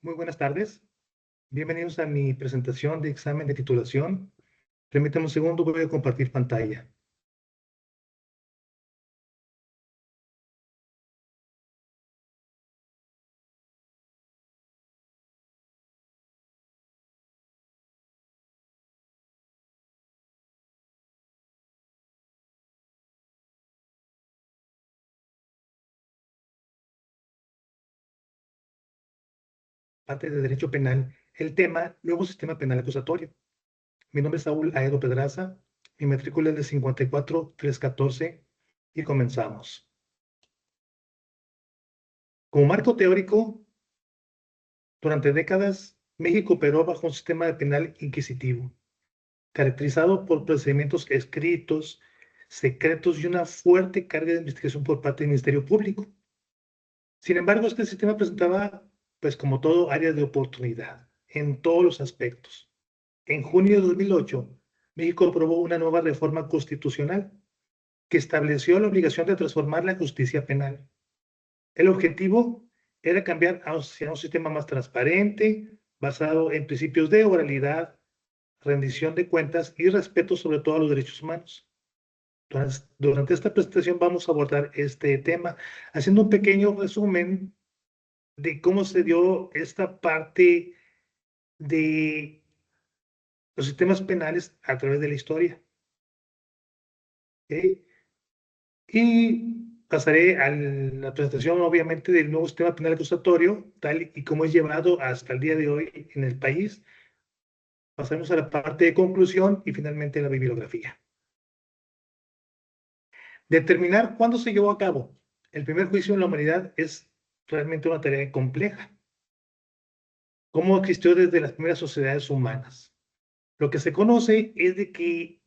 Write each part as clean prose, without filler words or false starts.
Muy buenas tardes. Bienvenidos a mi presentación de examen de titulación. Permítame un segundo, voy a compartir pantalla. Parte de Derecho Penal, el tema, nuevo sistema penal acusatorio. Mi nombre es Saúl Aedo Pedraza, mi matrícula es de 54314 y comenzamos. Como marco teórico, durante décadas, México operó bajo un sistema penal inquisitivo, caracterizado por procedimientos escritos, secretos y una fuerte carga de investigación por parte del Ministerio Público. Sin embargo, este sistema presentaba, pues como todo, áreas de oportunidad en todos los aspectos. En junio de 2008, México aprobó una nueva reforma constitucional que estableció la obligación de transformar la justicia penal. El objetivo era cambiar hacia un sistema más transparente, basado en principios de oralidad, rendición de cuentas y respeto sobre todo a los derechos humanos. Durante esta presentación vamos a abordar este tema, haciendo un pequeño resumen de cómo se dio esta parte de los sistemas penales a través de la historia. ¿Ok? Y pasaré a la presentación, obviamente, del nuevo sistema penal acusatorio, tal y como es llevado hasta el día de hoy en el país. Pasaremos a la parte de conclusión y finalmente la bibliografía. Determinar cuándo se llevó a cabo el primer juicio en la humanidad es realmente una tarea compleja. ¿Cómo existió desde las primeras sociedades humanas? Lo que se conoce es de que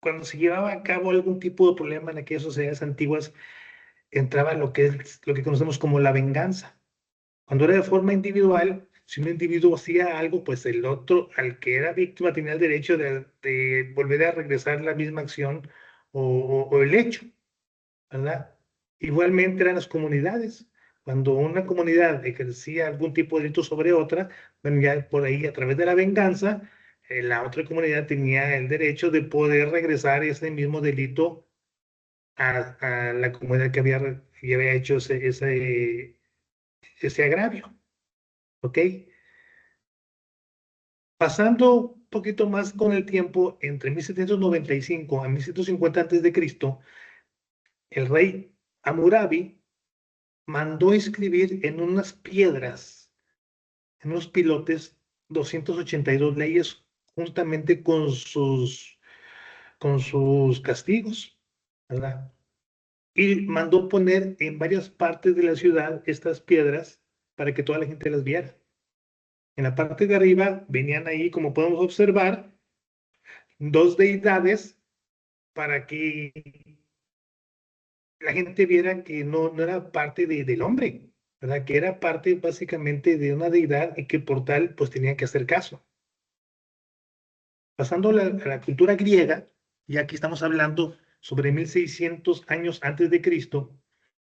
cuando se llevaba a cabo algún tipo de problema en aquellas sociedades antiguas, entraba lo que es lo que conocemos como la venganza. Cuando era de forma individual, si un individuo hacía algo, pues el otro, al que era víctima, tenía el derecho de volver a regresar la misma acción o el hecho, ¿verdad? Igualmente eran las comunidades. Cuando una comunidad ejercía algún tipo de delito sobre otra, bueno, ya por ahí, a través de la venganza, la otra comunidad tenía el derecho de poder regresar ese mismo delito a la comunidad que había hecho ese agravio. ¿Ok? Pasando un poquito más con el tiempo, entre 1795 a 1750 a.C., el rey Hammurabi mandó inscribir en unas piedras, en unos pilotes, 282 leyes juntamente con sus castigos, ¿verdad? Y mandó poner en varias partes de la ciudad estas piedras para que toda la gente las viera. En la parte de arriba venían ahí, como podemos observar, dos deidades para que la gente viera que no era parte del hombre, ¿verdad? Que era parte básicamente de una deidad y que por tal pues tenían que hacer caso. Pasando a la cultura griega, y aquí estamos hablando sobre 1600 años antes de Cristo,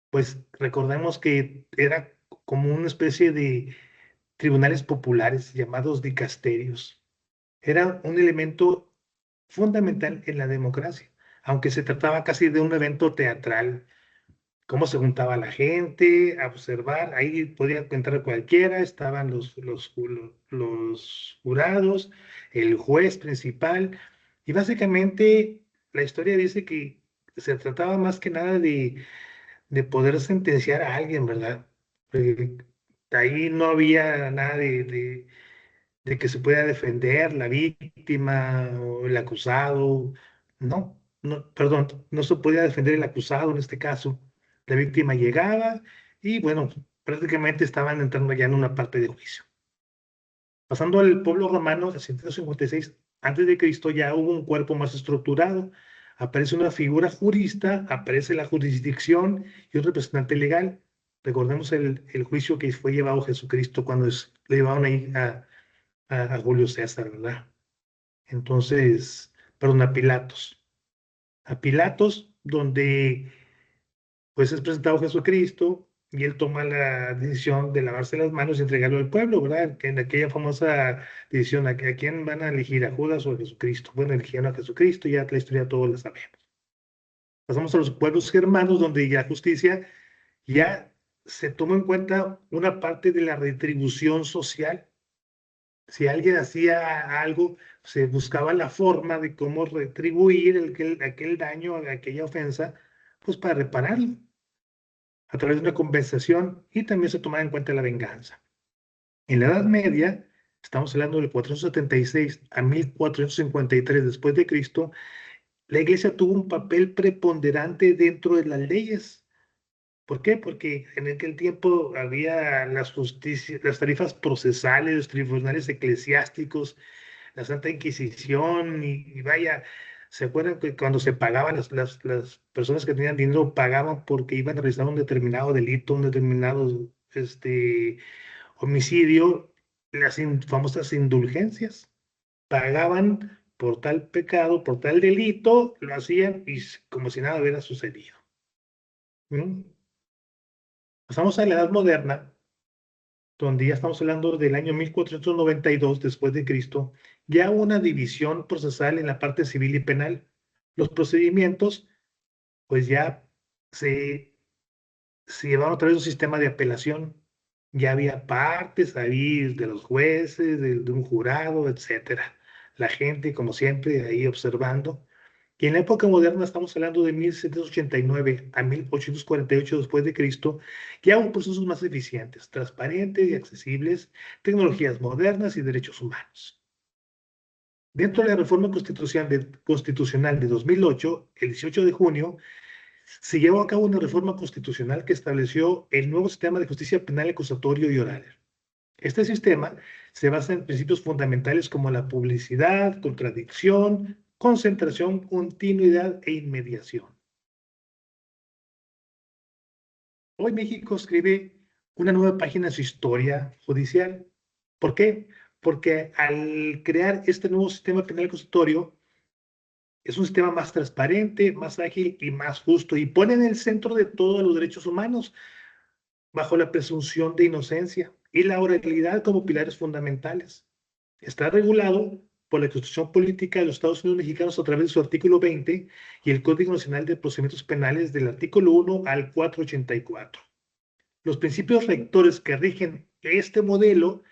pues recordemos que era como una especie de tribunales populares llamados dicasterios. Era un elemento fundamental en la democracia, aunque se trataba casi de un evento teatral. Cómo se juntaba la gente, a observar, ahí podía entrar cualquiera, estaban los jurados, el juez principal, y básicamente la historia dice que se trataba más que nada de poder sentenciar a alguien, ¿verdad? Eh, Ahí no había nada de que se pueda defender la víctima o el acusado. No, no, perdón, no se podía defender el acusado en este caso. La víctima llegaba y bueno, prácticamente estaban entrando ya en una parte de juicio. Pasando al pueblo romano, en 156 antes de Cristo ya hubo un cuerpo más estructurado. Aparece una figura jurista, aparece la jurisdicción y un representante legal. Recordemos el juicio que fue llevado a Jesucristo cuando le llevaron ahí a Julio César, ¿verdad? Entonces, perdón, a Pilatos. A Pilatos, donde pues es presentado Jesucristo, y él toma la decisión de lavarse las manos y entregarlo al pueblo, ¿verdad? En aquella famosa decisión, ¿a quién van a elegir? ¿A Judas o a Jesucristo? Bueno, eligieron a Jesucristo, ya la historia todos la sabemos. Pasamos a los pueblos germanos, donde ya justicia ya se tomó en cuenta una parte de la retribución social. Si alguien hacía algo, se buscaba la forma de cómo retribuir aquel daño, aquella ofensa, pues para repararlo a través de una compensación, y también se tomaba en cuenta la venganza. En la Edad Media, estamos hablando del 476 a 1453 después de Cristo, la iglesia tuvo un papel preponderante dentro de las leyes. ¿Por qué? Porque en aquel tiempo había las tarifas procesales, los tribunales eclesiásticos, la Santa Inquisición, y vaya, ¿se acuerdan que cuando se pagaban las personas que tenían dinero pagaban porque iban a realizar un determinado delito, un determinado homicidio? Famosas indulgencias. Pagaban por tal pecado, por tal delito, lo hacían y como si nada hubiera sucedido. ¿Mm? Pasamos a la Edad Moderna, donde ya estamos hablando del año 1492 después de Cristo, ya hubo una división procesal en la parte civil y penal. Los procedimientos, pues ya se, se llevaron a través de un sistema de apelación. Ya había partes ahí de los jueces, de un jurado, etcétera. La gente, como siempre, ahí observando. Y en la época moderna, estamos hablando de 1789 a 1848 después de Cristo, ya hubo procesos más eficientes, transparentes y accesibles, tecnologías modernas y derechos humanos. Dentro de la reforma constitucional de 2008, el 18 de junio, se llevó a cabo una reforma constitucional que estableció el nuevo sistema de justicia penal, acusatorio y oral. Este sistema se basa en principios fundamentales como la publicidad, contradicción, concentración, continuidad e inmediación. Hoy México escribe una nueva página en su historia judicial. ¿Por qué? Porque al crear este nuevo sistema penal acusatorio, es un sistema más transparente, más ágil y más justo, y pone en el centro de todos los derechos humanos, bajo la presunción de inocencia y la oralidad como pilares fundamentales. Está regulado por la Constitución Política de los Estados Unidos Mexicanos a través de su artículo 20 y el Código Nacional de Procedimientos Penales del artículo 1 al 484. Los principios rectores que rigen este modelo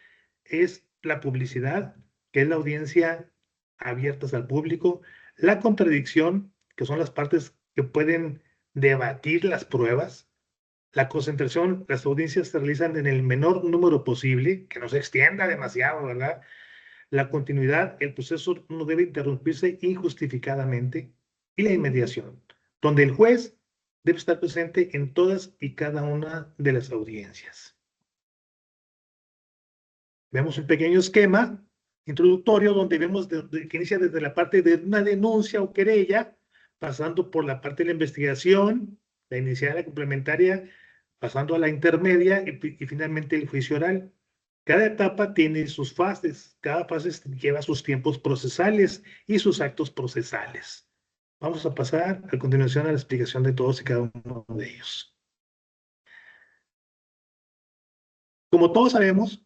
es la publicidad, que es la audiencia abiertas al público, la contradicción, que son las partes que pueden debatir las pruebas, la concentración, las audiencias se realizan en el menor número posible, que no se extienda demasiado, ¿verdad? La continuidad, el proceso no debe interrumpirse injustificadamente, y la inmediación, donde el juez debe estar presente en todas y cada una de las audiencias. Vemos un pequeño esquema introductorio donde vemos que inicia desde la parte de una denuncia o querella, pasando por la parte de la investigación, la inicial, la complementaria, pasando a la intermedia y finalmente el juicio oral. Cada etapa tiene sus fases, cada fase lleva sus tiempos procesales y sus actos procesales. Vamos a pasar a continuación a la explicación de todos y cada uno de ellos. Como todos sabemos,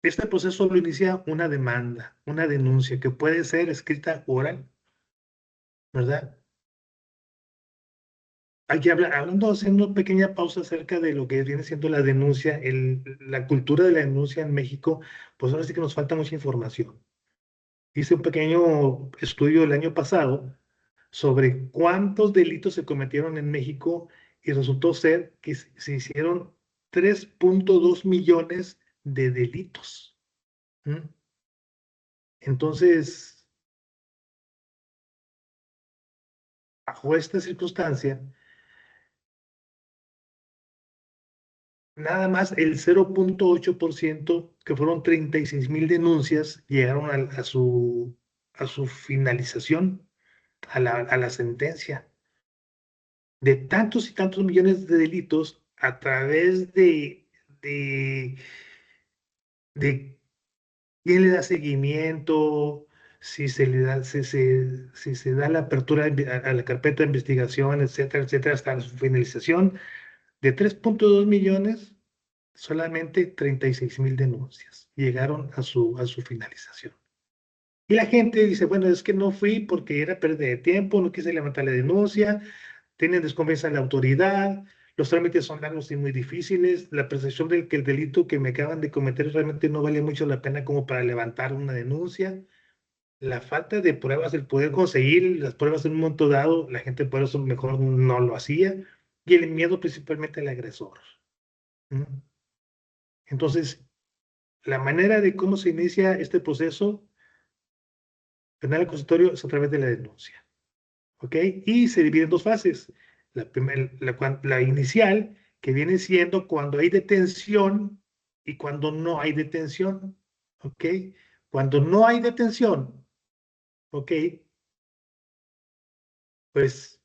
este proceso lo inicia una demanda, una denuncia que puede ser escrita oral, ¿verdad? Aquí hablando, haciendo una pequeña pausa acerca de lo que viene siendo la denuncia, la cultura de la denuncia en México, pues ahora sí que nos falta mucha información. Hice un pequeño estudio el año pasado sobre cuántos delitos se cometieron en México, y resultó ser que se hicieron 3.2 millones de delitos. ¿Mm? Entonces, bajo esta circunstancia, nada más el 0.8%, que fueron 36,000 denuncias, llegaron a su finalización, a la sentencia. De tantos y tantos millones de delitos, a través de quién le da seguimiento, si se le da, si se da la apertura a la carpeta de investigación, etcétera, etcétera, hasta su finalización, de 3.2 millones, solamente 36,000 denuncias llegaron a su finalización. Y la gente dice, bueno, es que no fui porque era pérdida de tiempo, no quise levantar la denuncia, tienen desconfianza en la autoridad, los trámites son largos y muy difíciles, la percepción de que el delito que me acaban de cometer realmente no vale mucho la pena como para levantar una denuncia. La falta de pruebas, el poder conseguir las pruebas en un momento dado, la gente por eso mejor no lo hacía, y el miedo principalmente al agresor. ¿Mm? Entonces, la manera de cómo se inicia este proceso penal acusatorio es a través de la denuncia. ¿Ok? Y se divide en dos fases. La inicial, que viene siendo cuando hay detención y cuando no hay detención. ¿Ok? Cuando no hay detención, ¿ok? Pues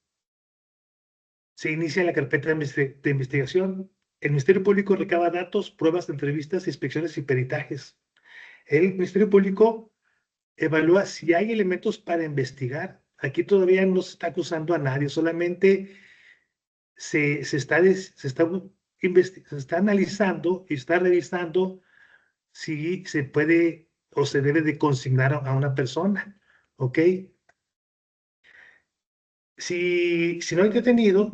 se inicia la carpeta de investigación. El Ministerio Público recaba datos, pruebas, entrevistas, inspecciones y peritajes. El Ministerio Público evalúa si hay elementos para investigar. Aquí todavía no se está acusando a nadie, solamente se está analizando y está revisando si se puede o se debe de consignar a una persona, ¿ok? Si no hay detenido,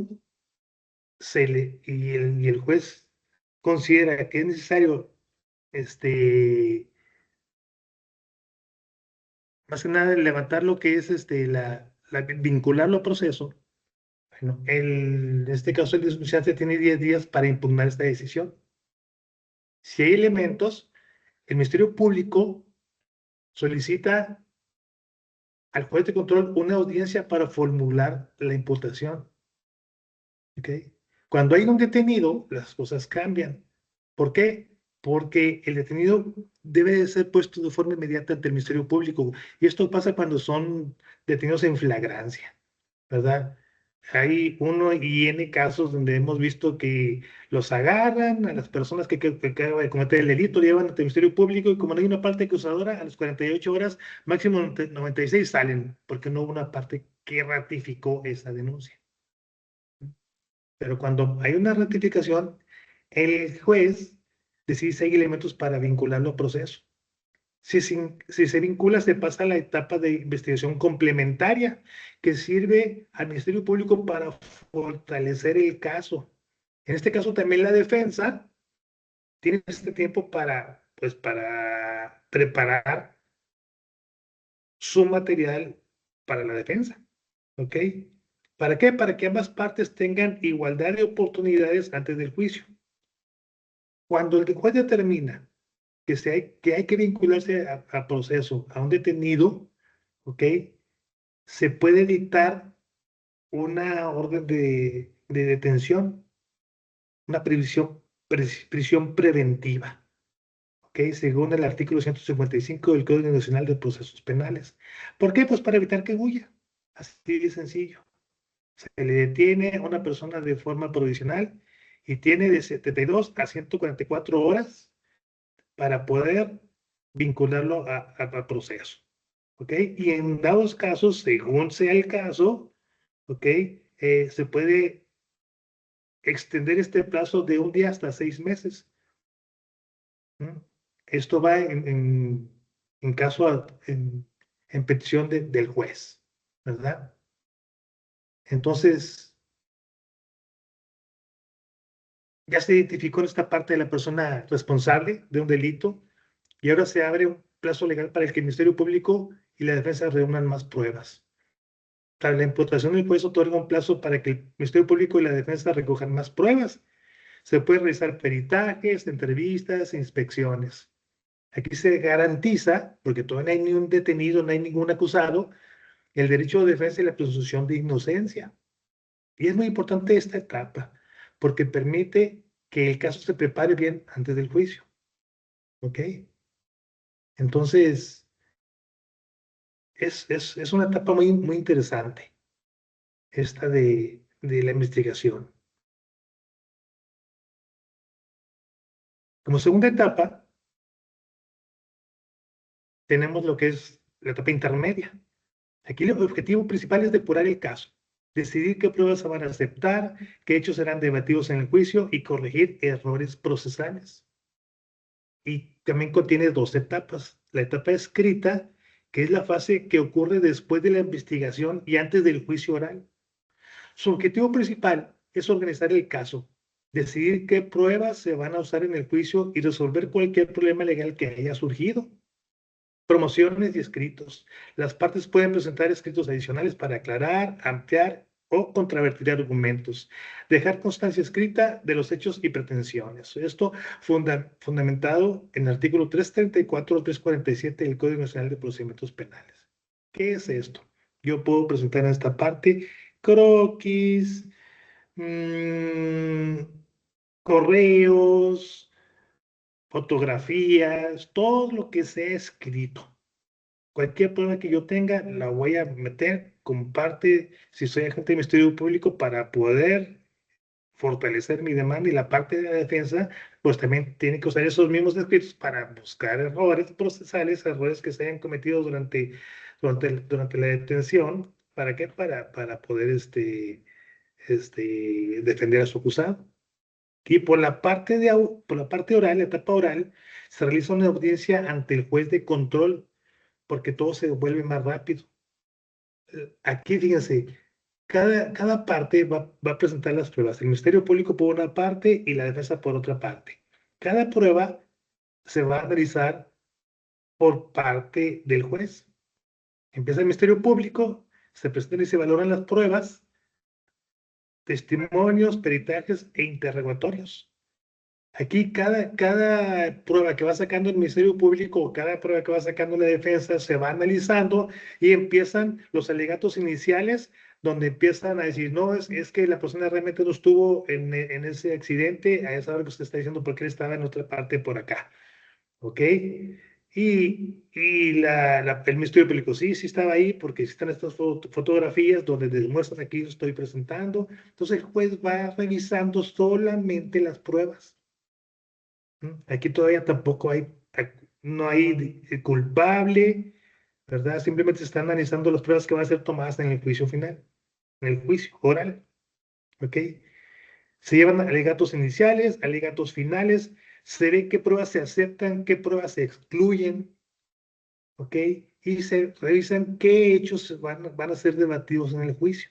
y el juez considera que es necesario, más que nada, levantar lo que es vincularlo a proceso. Bueno, en este caso el denunciante tiene 10 días para impugnar esta decisión. Si hay elementos, el Ministerio Público solicita al juez de control una audiencia para formular la imputación. ¿Ok? Cuando hay un detenido, las cosas cambian. ¿Por qué? Porque el detenido debe de ser puesto de forma inmediata ante el Ministerio Público. Y esto pasa cuando son detenidos en flagrancia, ¿verdad? Hay uno y N casos donde hemos visto que los agarran a las personas que acaban de cometer el delito, llevan ante el Ministerio Público y como no hay una parte acusadora, a las 48 horas, máximo 96 salen, porque no hubo una parte que ratificó esa denuncia. Pero cuando hay una ratificación, el juez decide si hay elementos para vincularlo al proceso. Si se vincula, se pasa a la etapa de investigación complementaria que sirve al Ministerio Público para fortalecer el caso. En este caso también la defensa tiene este tiempo para, pues, para preparar su material para la defensa. ¿Ok? ¿Para qué? Para que ambas partes tengan igualdad de oportunidades antes del juicio. Cuando el juez determina que hay que vincularse a proceso a un detenido, ¿ok? Se puede dictar una orden de detención, una prisión preventiva, ¿ok? Según el artículo 155 del Código Nacional de Procesos Penales. ¿Por qué? Pues para evitar que huya. Así de sencillo. Se le detiene a una persona de forma provisional y tiene de 72 a 144 horas para poder vincularlo a proceso. ¿Ok? Y en dados casos, según sea el caso, ¿ok? Se puede extender este plazo de un día hasta 6 meses. ¿Mm? Esto va en caso, en petición del juez, ¿verdad? Entonces, ya se identificó en esta parte de la persona responsable de un delito y ahora se abre un plazo legal para el que el Ministerio Público y la defensa reúnan más pruebas. Tras la imputación, el juez otorga un plazo para que el Ministerio Público y la defensa recojan más pruebas. Se pueden realizar peritajes, entrevistas, inspecciones. Aquí se garantiza, porque todavía no hay ni un detenido, no hay ningún acusado, el derecho de defensa y la presunción de inocencia. Y es muy importante esta etapa, porque permite que el caso se prepare bien antes del juicio. ¿Ok? Entonces, es una etapa muy, muy interesante, esta de la investigación. Como segunda etapa, tenemos lo que es la etapa intermedia. Aquí el objetivo principal es depurar el caso, decidir qué pruebas se van a aceptar, qué hechos serán debatidos en el juicio y corregir errores procesales. Y también contiene dos etapas. La etapa escrita, que es la fase que ocurre después de la investigación y antes del juicio oral. Su objetivo principal es organizar el caso, decidir qué pruebas se van a usar en el juicio y resolver cualquier problema legal que haya surgido. Promociones y escritos. Las partes pueden presentar escritos adicionales para aclarar, ampliar o contravertir argumentos. Dejar constancia escrita de los hechos y pretensiones. Esto fundamentado en el artículo 334 o 347 del Código Nacional de Procedimientos Penales. ¿Qué es esto? Yo puedo presentar en esta parte croquis, correos, fotografías, todo lo que sea escrito. Cualquier prueba que yo tenga, la voy a meter como parte, si soy agente de Ministerio Público, para poder fortalecer mi demanda, y la parte de la defensa, pues también tiene que usar esos mismos escritos para buscar errores procesales, errores que se hayan cometido durante la detención. ¿Para qué? Para poder defender a su acusado. Y por la parte oral, la etapa oral, se realiza una audiencia ante el juez de control, porque todo se vuelve más rápido. Aquí, fíjense, cada parte va a presentar las pruebas. El Ministerio Público por una parte y la defensa por otra parte. Cada prueba se va a analizar por parte del juez. Empieza el Ministerio Público, se presentan y se valoran las pruebas, testimonios, peritajes e interrogatorios. Aquí cada prueba que va sacando el Ministerio Público o cada prueba que va sacando la defensa se va analizando, y empiezan los alegatos iniciales, donde empiezan a decir, no, es que la persona realmente no estuvo en ese accidente a esa hora que usted está diciendo, porque él estaba en otra parte por acá. ¿Ok? Y el Ministerio Público, sí, sí estaba ahí, porque están estas fotografías donde demuestran aquí yo estoy presentando. Entonces el juez va revisando solamente las pruebas. Aquí todavía tampoco no hay culpable, ¿verdad? Simplemente se están analizando las pruebas que van a ser tomadas en el juicio final, en el juicio oral, ¿ok? Se llevan alegatos iniciales, alegatos finales, se ve qué pruebas se aceptan, qué pruebas se excluyen, ¿ok? Y se revisan qué hechos van a ser debatidos en el juicio.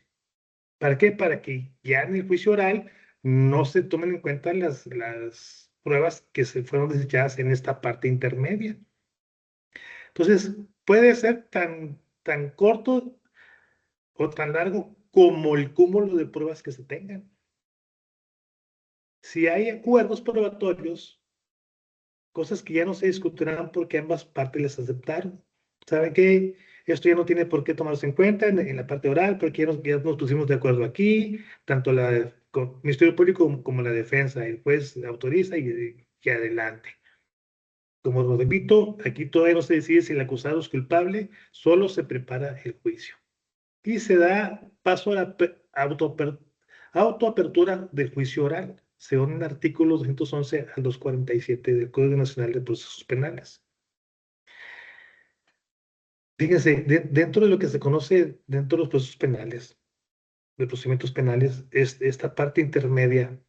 ¿Para qué? Para que ya en el juicio oral no se tomen en cuenta las pruebas que se fueron desechadas en esta parte intermedia. Entonces, puede ser tan corto o tan largo como el cúmulo de pruebas que se tengan. Si hay acuerdos probatorios, cosas que ya no se discutirán porque ambas partes las aceptaron. ¿Saben qué? Esto ya no tiene por qué tomarse en cuenta en la parte oral, porque ya nos pusimos de acuerdo aquí, tanto el Ministerio Público como la defensa, el juez autoriza y adelante. Como lo repito, aquí todavía no se decide si el acusado es culpable, solo se prepara el juicio. Y se da paso a la autoapertura del juicio oral, según el artículo 211 al 247 del Código Nacional de Procesos Penales. Fíjense, dentro de lo que se conoce dentro de los procesos penales, de procedimientos penales, esta parte intermedia,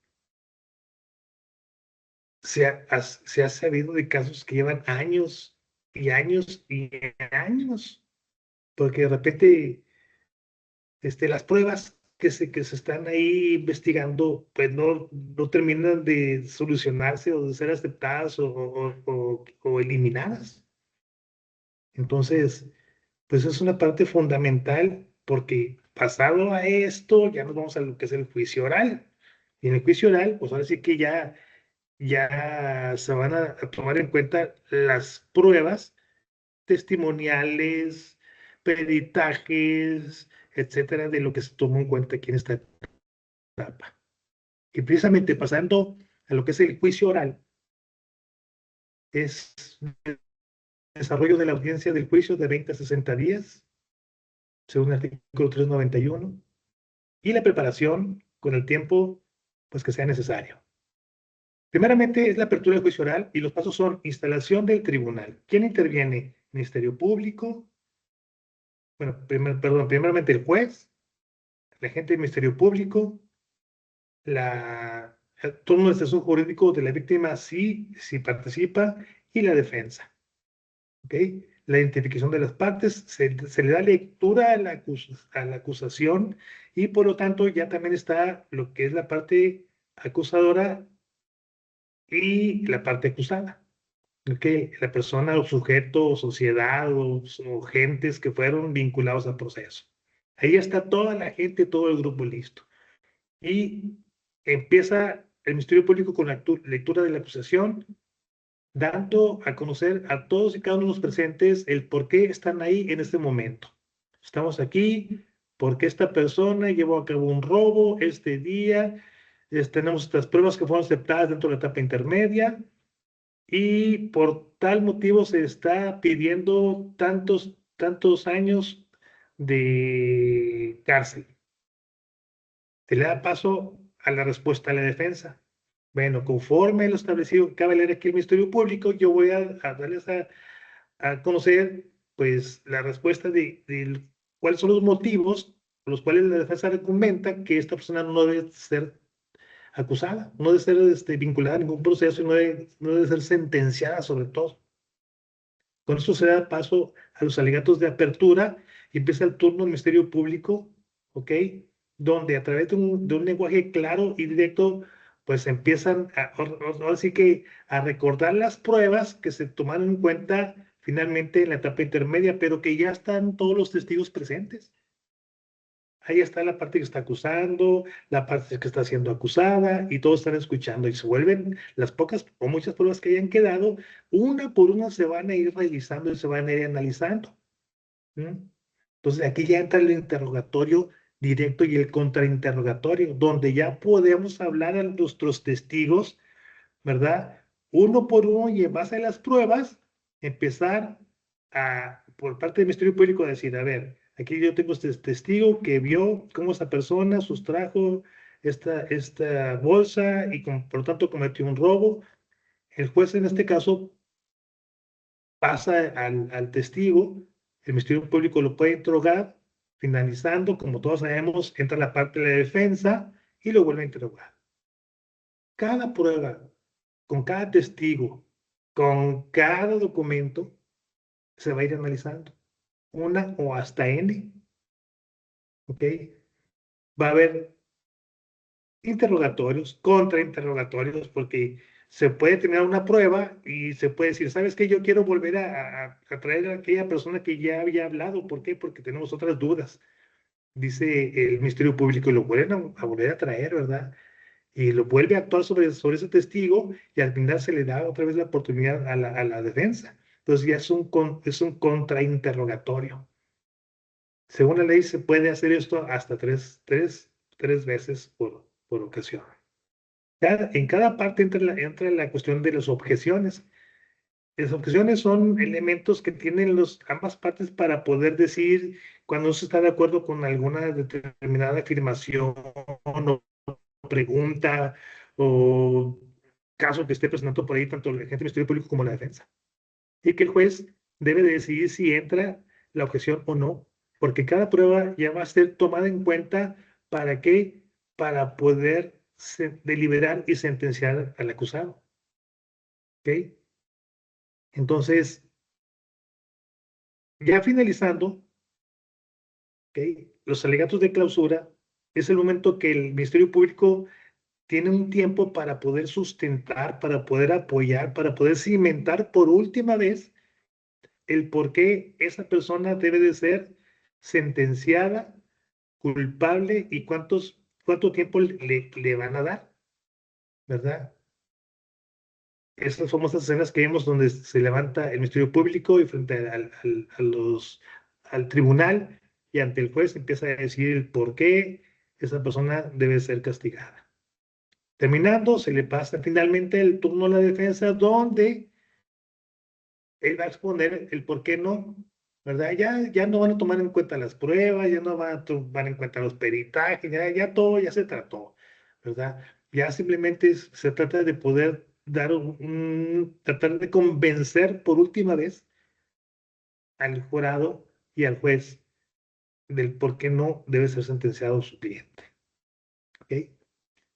se ha sabido de casos que llevan años y años y años, porque de repente las pruebas que se están ahí investigando, pues no terminan de solucionarse o de ser aceptadas o eliminadas. Entonces, pues es una parte fundamental, porque pasado a esto, ya nos vamos a lo que es el juicio oral. Y en el juicio oral, pues ahora sí que ya se van a tomar en cuenta las pruebas testimoniales, peritajes, etcétera, de lo que se tomó en cuenta aquí en esta etapa. Y precisamente pasando a lo que es el juicio oral, es el desarrollo de la audiencia del juicio de 20 a 60 días, según el artículo 391, y la preparación con el tiempo pues que sea necesario. Primeramente es la apertura del juicio oral, y los pasos son instalación del tribunal. ¿Quién interviene? Ministerio Público, bueno, primeramente el juez, el agente del Ministerio Público, el turno de extensión jurídico de la víctima si participa, y la defensa. ¿Ok? La identificación de las partes, se le da lectura a a la acusación y por lo tanto ya también está lo que es la parte acusadora y la parte acusada. ¿Ok? La persona o sujeto o sociedad o gentes que fueron vinculados al proceso. Ahí está toda la gente, todo el grupo listo. Y empieza el Ministerio Público con la lectura de la acusación, dando a conocer a todos y cada uno de los presentes el por qué están ahí en este momento. Estamos aquí porque esta persona llevó a cabo un robo este día, tenemos estas pruebas que fueron aceptadas dentro de la etapa intermedia y por tal motivo se está pidiendo tantos años de cárcel. Se le da paso a la respuesta a la defensa. Bueno, conforme lo establecido, cabe leer aquí el Ministerio Público, yo voy a darles a conocer pues la respuesta de cuáles son los motivos por los cuales la defensa argumenta que esta persona no debe ser acusada, no debe ser vinculada a ningún proceso y no debe ser sentenciada sobre todo. Con esto se da paso a los alegatos de apertura y empieza el turno del Ministerio Público, ¿ok? Donde a través de un lenguaje claro y directo, pues empiezan ahora sí que a recordar las pruebas que se tomaron en cuenta finalmente en la etapa intermedia, pero que ya están todos los testigos presentes. Ahí está la parte que está acusando, la parte que está siendo acusada, y todos están escuchando y se vuelven las pocas o muchas pruebas que hayan quedado, una por una se van a ir revisando y se van a ir analizando. ¿Mm? Entonces aquí ya entra el interrogatorio directo y el contrainterrogatorio, donde ya podemos hablar a nuestros testigos, ¿verdad? Uno por uno y en base a las pruebas, empezar por parte del Ministerio Público, a decir, a ver, aquí yo tengo este testigo que vio cómo esa persona sustrajo esta bolsa y por lo tanto cometió un robo. El juez en este caso pasa al testigo, el Ministerio Público lo puede interrogar, finalizando, como todos sabemos, entra la parte de la defensa y lo vuelve a interrogar. Cada prueba, con cada testigo, con cada documento, se va a ir analizando, una o hasta N, ¿ok? Va a haber interrogatorios, contrainterrogatorios, porque se puede tener una prueba y se puede decir, ¿sabes qué? Yo quiero volver a traer a aquella persona que ya había hablado. ¿Por qué? Porque tenemos otras dudas. Dice el Ministerio Público y lo vuelven a volver a traer, ¿verdad? Y lo vuelve a actuar sobre ese testigo y al final se le da otra vez la oportunidad a la defensa. Entonces ya es un contrainterrogatorio. Según la ley se puede hacer esto hasta tres veces por ocasión. En cada parte entra la cuestión de las objeciones. Las objeciones son elementos que tienen ambas partes para poder decir cuando no se está de acuerdo con alguna determinada afirmación o pregunta o caso que esté presentando por ahí tanto el agente del Ministerio Público como la defensa. Y que el juez debe de decidir si entra la objeción o no, porque cada prueba ya va a ser tomada en cuenta. ¿Para qué? Para poder deliberar y sentenciar al acusado. ¿Ok? Entonces, ya finalizando, ¿ok? Los alegatos de clausura es el momento que el Ministerio Público tiene un tiempo para poder sustentar, para poder apoyar, para poder cimentar por última vez el por qué esa persona debe de ser sentenciada, culpable y cuánto tiempo le van a dar, ¿verdad? Esas famosas escenas que vemos donde se levanta el Ministerio Público y frente al tribunal y ante el juez empieza a decir el por qué esa persona debe ser castigada. Terminando, se le pasa finalmente el turno a la defensa donde él va a exponer el por qué no, ¿verdad? Ya no van a tomar en cuenta las pruebas, ya no van a tomar en cuenta los peritajes, ya todo ya se trató, ¿verdad? Ya simplemente se trata de poder dar tratar de convencer por última vez al jurado y al juez del por qué no debe ser sentenciado su cliente. ¿Ok?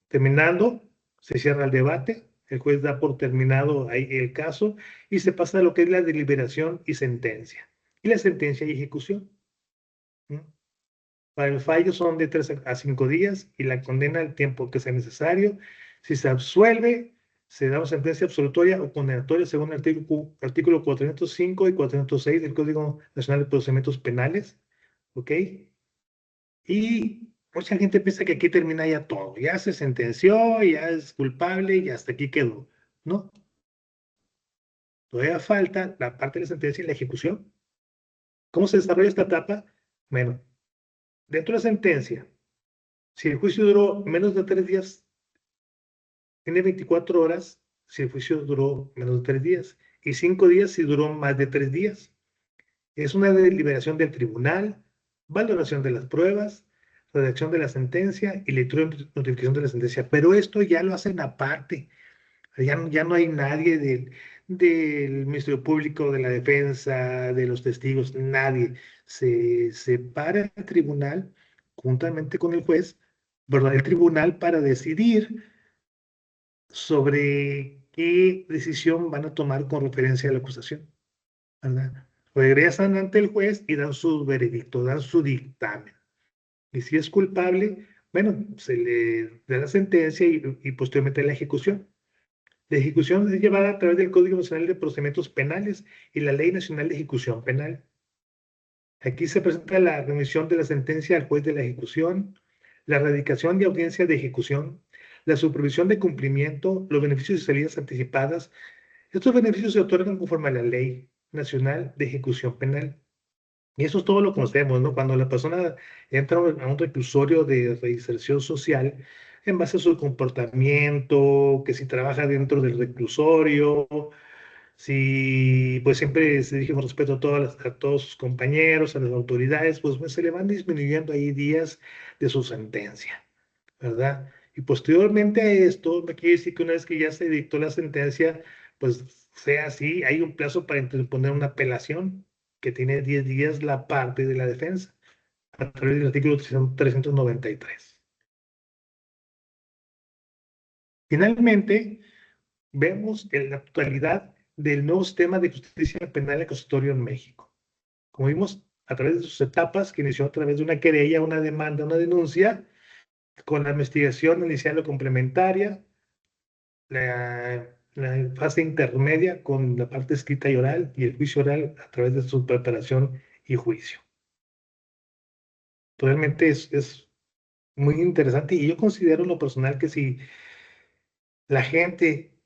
Terminando, se cierra el debate, el juez da por terminado ahí el caso y se pasa a lo que es la deliberación y sentencia. Y la sentencia y ejecución. ¿No? Para el fallo son de 3 a 5 días y la condena el tiempo que sea necesario. Si se absuelve, se da una sentencia absolutoria o condenatoria según el artículo 405 y 406 del Código Nacional de Procedimientos Penales. ¿Ok? Y mucha gente piensa que aquí termina ya todo. Ya se sentenció, ya es culpable y hasta aquí quedó. No, todavía falta la parte de la sentencia y la ejecución. ¿Cómo se desarrolla esta etapa? Bueno, dentro de la sentencia, si el juicio duró menos de 3 días, tiene 24 horas si el juicio duró menos de 3 días y 5 días si duró más de 3 días. Es una deliberación del tribunal, valoración de las pruebas, redacción de la sentencia y lectura y notificación de la sentencia. Pero esto ya lo hacen aparte. Ya no hay nadie del Ministerio Público, de la defensa, de los testigos, nadie. Se separa el tribunal juntamente con el juez, ¿verdad? El tribunal para decidir sobre qué decisión van a tomar con referencia a la acusación, ¿verdad? Regresan ante el juez y dan su veredicto, dan su dictamen. Y si es culpable, bueno, se le da la sentencia y posteriormente la ejecución. La ejecución es llevada a través del Código Nacional de Procedimientos Penales y la Ley Nacional de Ejecución Penal. Aquí se presenta la remisión de la sentencia al juez de la ejecución, la erradicación y audiencia de ejecución, la supervisión de cumplimiento, los beneficios y salidas anticipadas. Estos beneficios se otorgan conforme a la Ley Nacional de Ejecución Penal. Y eso es todo lo que conocemos, ¿no? Cuando la persona entra a un reclusorio de reinserción social, en base a su comportamiento, que si trabaja dentro del reclusorio, si pues siempre se dirige con respeto a, a todos sus compañeros, a las autoridades, pues se le van disminuyendo ahí días de su sentencia, ¿verdad? Y posteriormente a esto, me quiere decir que una vez que ya se dictó la sentencia, pues sea así, hay un plazo para interponer una apelación que tiene 10 días la parte de la defensa, a través del artículo 393. Finalmente, vemos en la actualidad del nuevo sistema de justicia penal acusatorio en México. Como vimos, a través de sus etapas, que inició a través de una querella, una demanda, una denuncia, con la investigación inicial o complementaria, la fase intermedia con la parte escrita y oral y el juicio oral a través de su preparación y juicio. Realmente es muy interesante y yo considero en lo personal que si la gente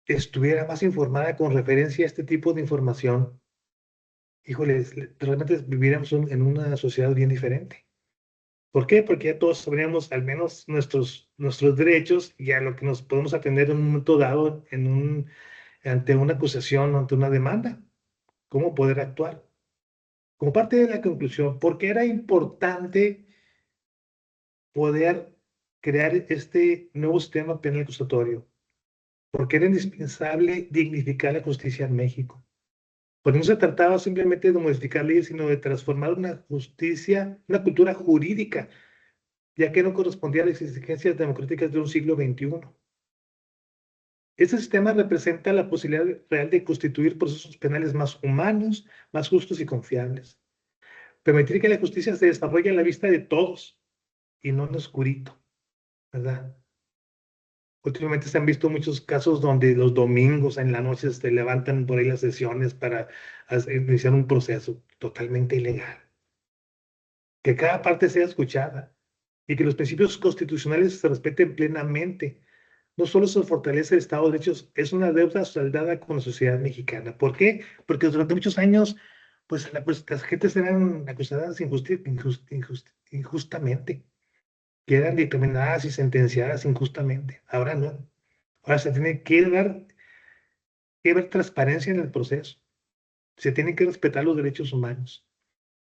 estuviera más informada con referencia a este tipo de información, híjoles, realmente viviríamos en una sociedad bien diferente. ¿Por qué? Porque ya todos sabríamos al menos nuestros derechos y a lo que nos podemos atender en un momento dado ante una acusación o ante una demanda. ¿Cómo poder actuar? Como parte de la conclusión, ¿por qué era importante poder crear este nuevo sistema penal acusatorio? Porque era indispensable dignificar la justicia en México. Porque no se trataba simplemente de modificar leyes, sino de transformar una justicia, una cultura jurídica, ya que no correspondía a las exigencias democráticas de un siglo XXI. Este sistema representa la posibilidad real de constituir procesos penales más humanos, más justos y confiables. Permitir que la justicia se desarrolle a la vista de todos y no en oscurito, ¿verdad? Últimamente se han visto muchos casos donde los domingos en la noche se levantan por ahí las sesiones para iniciar un proceso totalmente ilegal. Que cada parte sea escuchada y que los principios constitucionales se respeten plenamente. No solo se fortalece el Estado de Derechos, es una deuda saldada con la sociedad mexicana. ¿Por qué? Porque durante muchos años, pues las gentes eran acusadas injustamente, que eran determinadas y sentenciadas injustamente. Ahora no. Ahora se tiene que ver transparencia en el proceso. Se tienen que respetar los derechos humanos.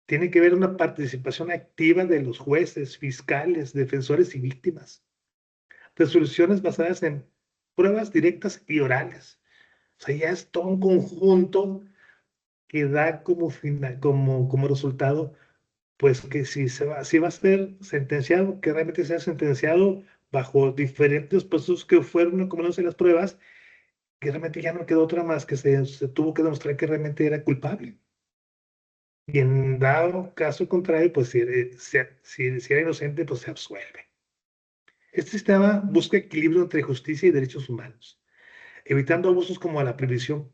Tiene que haber una participación activa de los jueces, fiscales, defensores y víctimas. Resoluciones basadas en pruebas directas y orales. O sea, ya es todo un conjunto que da como resultado pues que si va a ser sentenciado, que realmente sea sentenciado bajo diferentes procesos que fueron acomodados en las pruebas, que realmente ya no quedó otra más que se tuvo que demostrar que realmente era culpable. Y en dado caso contrario, pues si era inocente, pues se absuelve. Este sistema busca equilibrio entre justicia y derechos humanos, evitando abusos como la prisión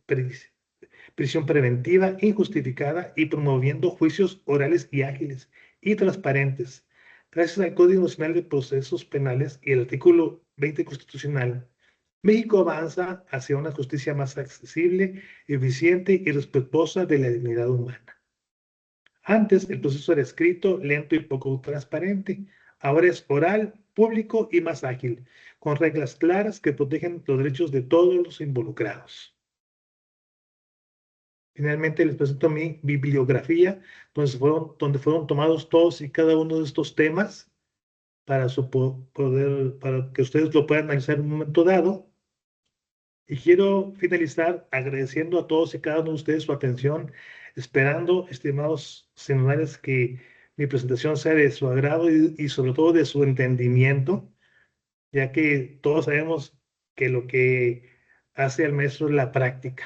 preventiva injustificada y promoviendo juicios orales y ágiles y transparentes. Gracias al Código Nacional de Procesos Penales y el artículo 20 constitucional, México avanza hacia una justicia más accesible, eficiente y respetuosa de la dignidad humana. Antes el proceso era escrito, lento y poco transparente. Ahora es oral, público y más ágil, con reglas claras que protegen los derechos de todos los involucrados. Finalmente les presento mi bibliografía, donde fueron tomados todos y cada uno de estos temas para, para que ustedes lo puedan analizar en un momento dado. Y quiero finalizar agradeciendo a todos y cada uno de ustedes su atención, esperando, estimados seminarios, que mi presentación sea de su agrado y sobre todo de su entendimiento, ya que todos sabemos que lo que hace al maestro es la práctica.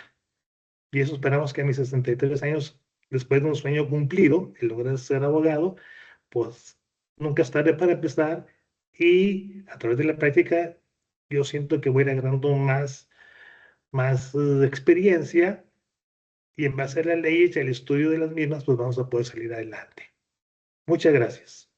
Y eso esperamos que a mis 63 años, después de un sueño cumplido, el lograr ser abogado, pues nunca es tarde para empezar. Y a través de la práctica, yo siento que voy a ir agarrando más experiencia y en base a las leyes y al estudio de las mismas, pues vamos a poder salir adelante. Muchas gracias.